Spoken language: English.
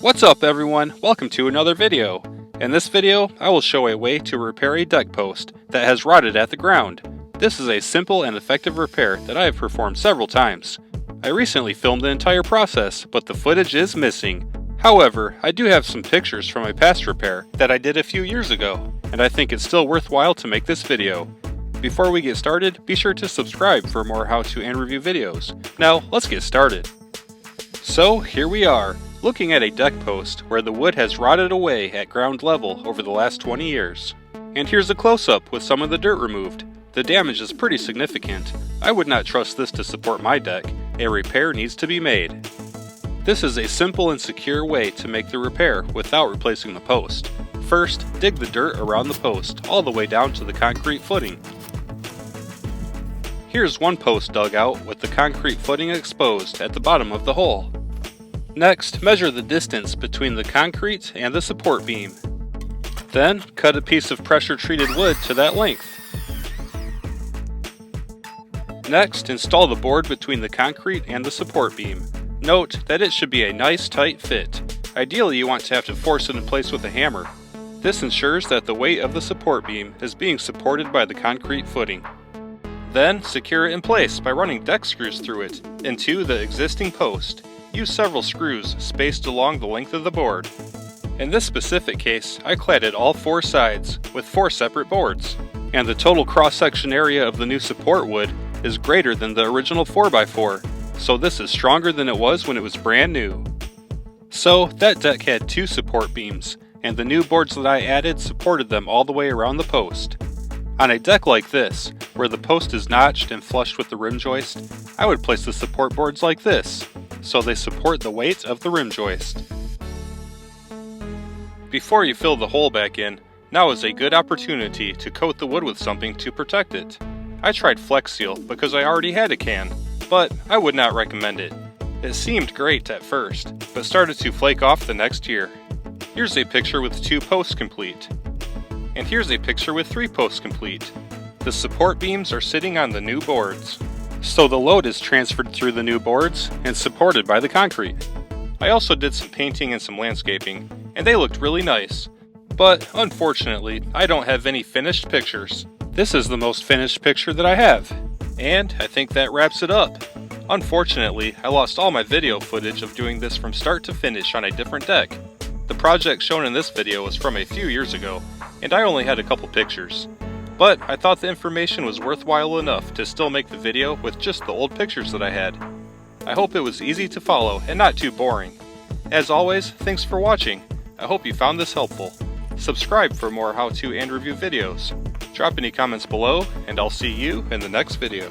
What's up everyone, welcome to another video. In this video, I will show a way to repair a deck post that has rotted at the ground. This is a simple and effective repair that I have performed several times. I recently filmed the entire process, but the footage is missing. However, I do have some pictures from a past repair that I did a few years ago, and I think it's still worthwhile to make this video. Before we get started, be sure to subscribe for more how-to and review videos. Now, let's get started. So, here we are, looking at a deck post where the wood has rotted away at ground level over the last 20 years. And here's a close-up with some of the dirt removed. The damage is pretty significant. I would not trust this to support my deck. A repair needs to be made. This is a simple and secure way to make the repair without replacing the post. First, dig the dirt around the post all the way down to the concrete footing. Here's one post dug out with the concrete footing exposed at the bottom of the hole. Next, measure the distance between the concrete and the support beam. Then, cut a piece of pressure-treated wood to that length. Next, install the board between the concrete and the support beam. Note that it should be a nice tight fit. Ideally, you want to have to force it in place with a hammer. This ensures that the weight of the support beam is being supported by the concrete footing. Then, secure it in place by running deck screws through it into the existing post. Use several screws spaced along the length of the board. In this specific case, I cladded all four sides with 4 separate boards, and the total cross-section area of the new support wood is greater than the original 4x4, so this is stronger than it was when it was brand new. So, that deck had 2 support beams, and the new boards that I added supported them all the way around the post. On a deck like this, where the post is notched and flush with the rim joist, I would place the support boards like this, so they support the weight of the rim joist. Before you fill the hole back in, now is a good opportunity to coat the wood with something to protect it. I tried Flex Seal because I already had a can, but I would not recommend it. It seemed great at first, but started to flake off the next year. Here's a picture with 2 posts complete. And here's a picture with 3 posts complete. The support beams are sitting on the new boards, so the load is transferred through the new boards and supported by the concrete. I also did some painting and some landscaping, and they looked really nice. But unfortunately, I don't have any finished pictures. This is the most finished picture that I have. And I think that wraps it up. Unfortunately, I lost all my video footage of doing this from start to finish on a different deck. The project shown in this video was from a few years ago, and I only had a couple pictures. But I thought the information was worthwhile enough to still make the video with just the old pictures that I had. I hope it was easy to follow and not too boring. As always, thanks for watching. I hope you found this helpful. Subscribe for more how-to and review videos. Drop any comments below, and I'll see you in the next video.